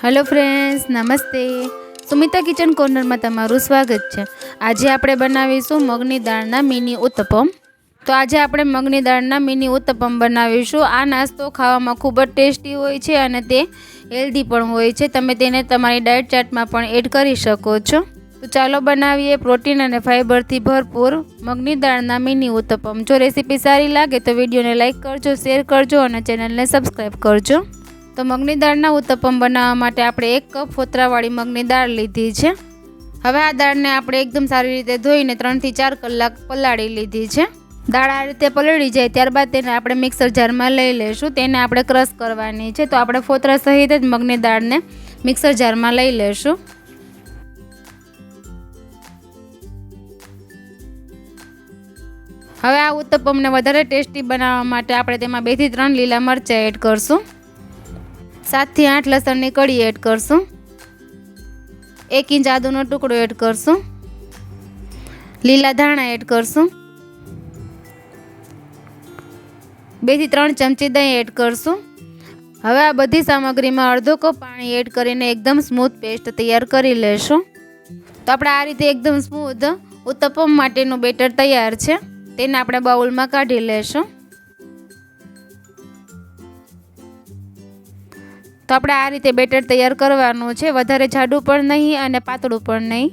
Hello friends, नमस्ते। Sumita kitchen corner में तमारुं स्वागत है। आज આપણે બનાવીશું મગની દાળના મિની ઉત્તપમ। તો આજે આપણે મગની દાળના મિની ઉત્તપમ બનાવીશું। આ નાસ્તો ખાવામાં ખૂબ જ ટેસ્ટી હોય છે અને તે હેલ્ધી પણ હોય છે। તમે તેને તમારી ડાયટ ચાર્ટમાં પણ એડ કરી શકો છો। તો ચાલો બનાવીએ પ્રોટીન અને ફાઇબરથી ભરપૂર મગની દાળના મિની ઉત્તપમ। જો રેસીપી સારી લાગે તો વિડીયોને લાઇક કરજો, શેર કરજો અને ચેનલને સબસ્ક્રાઇબ કરજો। तो मगनी दाळना उत्तपम बनाववा माटे आपणे 1 कप फोतरावाળી मगनी दाळ लीधी छे। हवे आ दाळने आपणे एकदम सारी रीते धोईने 3 થી 4 કલાક પલાળી લીધી છે। દાળ આ રીતે પલળી જાય ત્યારબાદ તેને આપણે મિક્સર જારમાં લઈ લેશું। તેને આપણે ક્રશ કરવાની છે। તો આપણે ફોતરા સહિત જ મગની દાળને મિક્સર જારમાં લઈ લેશું। હવે આ ઉત્તપમને વધારે ટેસ્ટી બનાવવા માટે આપણે તેમાં 2 થી 3 લીલા મરચાં એડ કરશું। 7 થી 8 લસણની કળી એડ કરશું। 1 ઇંચ આદુનો ટુકડો એડ કરશું। લીલા ધાણા એડ કરશું। 2 થી 3 ચમચી દહીં એડ કરશું। હવે આ બધી સામગ્રીમાં અડધો કપ પાણી એડ કરીને એકદમ સ્મૂથ પેસ્ટ તૈયાર કરી લેશું। તો આપણે આ રીતે એકદમ સ્મૂથ ઉત્તપમ માટેનું બેટર તૈયાર છે। તેને આપણે બાઉલમાં કાઢી લેશું। तो આપણે આ રીતે બેટર તૈયાર કરવાનું છે। વધારે જાડું પણ નહીં અને પાતળું પણ નહીં।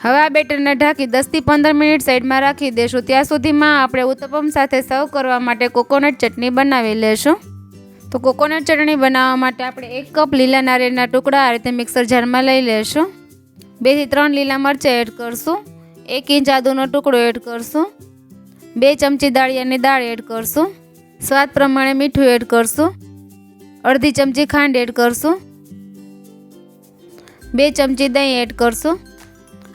હવે આ બેટરને ઢાંકી 10 થી 15 મિનિટ સાઈડમાં રાખી દેશું। ત્યાં સુધીમાં આપણે ઉત્તપમ સાથે સર્વ કરવા માટે કોકોનટ ચટણી બનાવી લેશું। તો કોકોનટ ચટણી બનાવવા માટે આપણે 1 કપ લીલા નારિયેળના ટુકડા આ રીતે મિક્સર જારમાં લઈ લેશું। 2 થી 3 લીલા મરચાં એડ કરશું। 1 ઇંચ આદુનો ટુકડો એડ કરશું। 2 ચમચી દાળિયાની દાળ એડ કરશું। સ્વાદ પ્રમાણે મીઠું એડ કરશું। अर्धी चमची खांड एड करशुं। 2 चमची दही एड करशुं।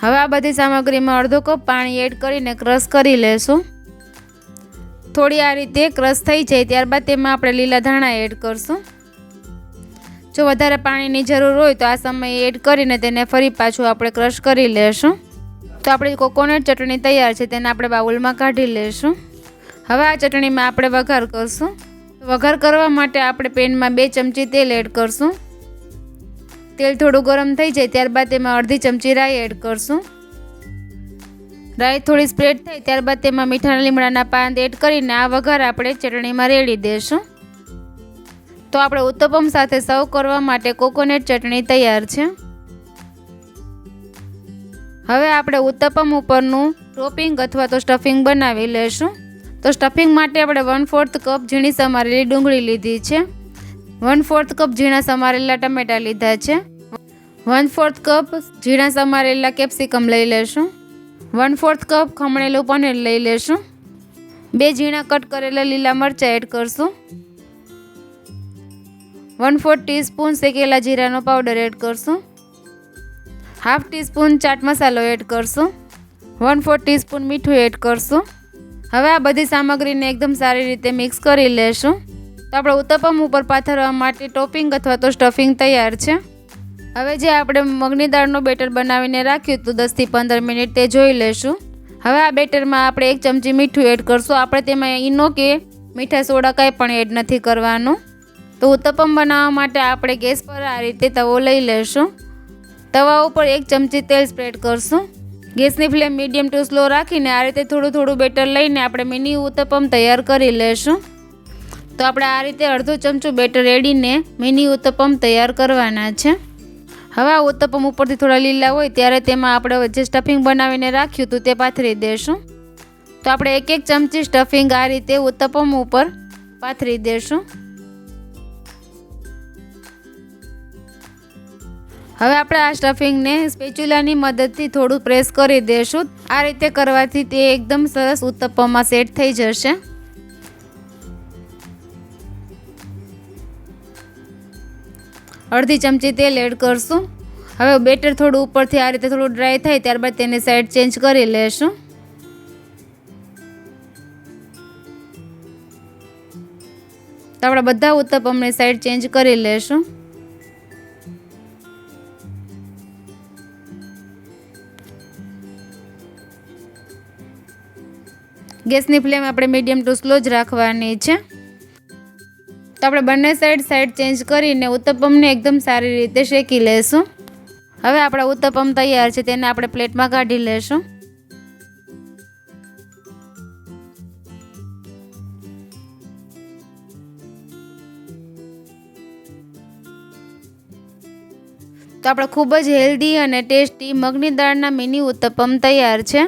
हवे आ बधी सामग्री में अर्धो कप पाणी एड करीने क्रश करी लेशुं। थोड़ी आ रीते क्रश थई जाय त्यारबाद तेमां आपणे लीला धाणा एड करशुं। जो वधारे पाणीनी जरूर होय तो आ समये एड करीने तेने फरी पाछुं आपणे क्रश करी लेशुं। तो आपणी कोकोनट चटणी तैयार छे तेने आपणे बाउलमां काढी लेशुं। हवे आ चटणीमां आपणे वघार करशुं। वघार करवा माटे आपणे पेन में 2 चमची तेल एड करशुं। तेल थोड़ुं गरम थई जाय त्यारबाद तेमां अर्धी चमची राई एड करशुं। राई थोड़ी स्प्रेड थाय त्यारबाद तेमां मीठा લીમડાના પાન एड करीने आ वघार आपणे चटणीमां रेडी देशुं। तो आपणे उत्तपम साथे सर्व करवा माटे कोकोनट चटणी तैयार छे। हवे आपणे उत्तपम उपरनुं टॉपिंग अथवा तो स्टफिंग बनावी लेशुं। तो स्टफिंग माटे आपणे 1/4 कप झीणी समारेली डુંગળી લીધી છે। 1/4 कप झीणा समारेला टमेटा लीधा છે। 1/4 कप झीणा समारेला कैप्सिकम लई लेशुं। 1/4 कप खमणेલું पनीर लई लेशुं। 2 झीणा कट करेला लीला मरचां एड करशुं। 1/4 टीस्पून શેકેલા જીરાનો પાવડર એડ કરશું। 1/2 ટીસ્पून ચાટ મસાલો એડ કરશું। 1/4 ટીસ્पून મીઠું એડ કરશું। હવે આ બધી સામગ્રીને એકદમ સારી રીતે મિક્સ કરી લેશું। તો આપણે ઉત્તપમ ઉપર પાથરવા માટે ટોપિંગ અથવા તો સ્ટફિંગ તૈયાર છે। હવે જે આપણે મગની દાળનું બેટર બનાવીને રાખ્યું હતું 10 થી 15 મિનિટ તે જોઈ લેશું। હવે આ બેટરમાં આપણે 1 ચમચી મીઠું એડ કરશું। આપણે તેમાં ઈનો કે મીઠા સોડા કંઈ પણ એડ નથી કરવાનું। તો ઉત્તપમ બનાવવા માટે આપણે ગેસ પર આ રીતે તવો લઈ લેશું। તવા ઉપર 1 ચમચી તેલ સ્પ્રેડ કરશું। ગેસની ફ્લેમ મીડિયમ ટુ સ્લો રાખીને આ રીતે થોડું થોડું બેટર લઈને આપણે મિની ઉત્તપમ તૈયાર કરી લેશું। તો આપણે આ રીતે અડધો ચમચો બેટર રેડીને મિની ઉત્તપમ તૈયાર કરવાના છે। હવે આ ઉત્તપમ ઉપરથી થોડા લીલા હોય ત્યારે તેમાં આપણે જે સ્ટફિંગ બનાવીને રાખ્યું હતું તે પાથરી દેશું। તો આપણે 1-1 ચમચી સ્ટફિંગ આ રીતે ઉત્તપમ ઉપર પાથરી દેશું। હવે આપણે આ સ્ટફિંગને સ્પેચ્યુલાની મદદથી થોડું પ્રેસ કરી દેશું। આ રીતે કરવાથી તે એકદમ સરસ ઉત્તપમમાં સેટ થઈ જશે। અડધી ચમચી તેલ એડ કરશું। હવે બેટર થોડું ઉપરથી આ રીતે થોડું ડ્રાય થાય ત્યારબાદ તેને સાઈડ ચેન્જ કરી લેશું। તો આપણે બધા ઉત્તપમને સાઈડ ચેન્જ કરી લેશું। ગેસની ફ્લેમ આપણે મીડિયમ ટુ સ્લો જ રાખવાની છે। તો આપણે બંને સાઈડ ચેન્જ કરીને ઉત્તપમને એકદમ સારી રીતે શેકી લેશું. હવે આપણા ઉત્તપમ તૈયાર છે, તેને આપણે પ્લેટમાં કાઢી લેશું. તો આપણે ખૂબ જ હેલ્ધી અને ટેસ્ટી મગની દાળના મિની ઉત્તપમ તૈયાર છે.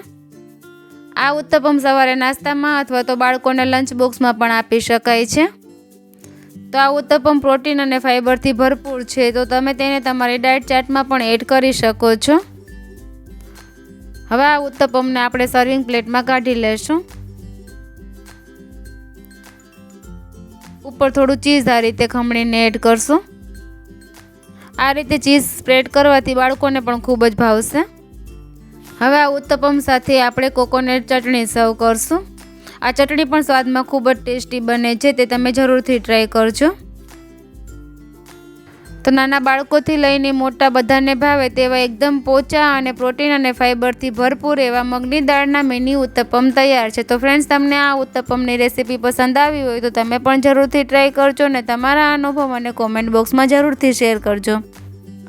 આ ઉત્તપમ સવારે નાસ્તામાં અથવા તો બાળકોને લંચ બોક્સમાં પણ આપી શકાય છે. તો આ ઉત્તપમ પ્રોટીન અને ફાઇબરથી ભરપૂર છે, તો તમે તેને તમારી ડાયટ ચાર્ટમાં પણ એડ કરી શકો છો. હવે આ ઉત્તપમને આપણે સર્વિંગ પ્લેટમાં કાઢી લેશું. ઉપર થોડું ચીઝ આ રીતે ખમણીને એડ કરશું. આ રીતે ચીઝ સ્પ્રેડ કરવાથી બાળકોને પણ ખૂબ જ ભાવશે. હવે આ ઉત્તપમ સાથે આપણે કોકોનટ ચટણી સર્વ કરશું. આ ચટણી પણ સ્વાદમાં ખૂબ જ ટેસ્ટી બને છે, તે તમે જરૂરથી ટ્રાય કરજો. તો નાના બાળકોથી લઈને મોટા બધાને ભાવે તેવા એકદમ પોચા અને પ્રોટીન અને ફાઇબરથી ભરપૂર એવા મગની દાળના મિની ઉત્તપમ તૈયાર છે. તો ફ્રેન્ડ્સ, તમને આ ઉત્તપમની રેસીપી પસંદ આવી હોય તો તમે પણ જરૂરથી ટ્રાય કરજો અને તમારા અનુભવ મને કોમેન્ટ બોક્સમાં જરૂરથી શેર કરજો.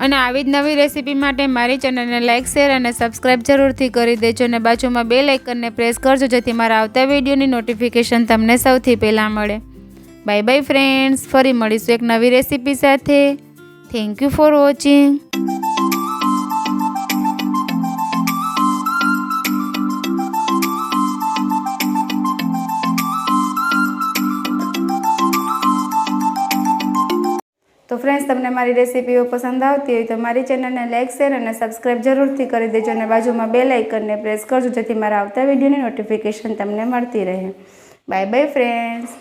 અને આવી જ નવી રેસીપી માટે મારી ચેનલને લાઇક, શેર અને સબસ્ક્રાઈબ જરૂરથી કરી દેજો અને બાજુમાં બેલ આઇકનને પ્રેસ કરજો, જેથી મારા આવતા વિડીયોની નોટિફિકેશન તમને સૌથી પહેલાં મળે. બાય બાય ફ્રેન્ડ્સ, ફરી મળીશું એક નવી રેસીપી સાથે. Thank you for watching. તો ફ્રેન્ડ્સ, તમને મારી રેસીપીઓ પસંદ આવતી હોય તો મારી ચેનલને લાઇક, શેર અને સબસ્ક્રાઈબ જરૂરથી કરી દેજો અને બાજુમાં બેલ આઇકનને પ્રેસ કરજો, જેથી મારા આવતા વિડીયોની નોટિફિકેશન તમને મળતી રહે. Bye bye friends.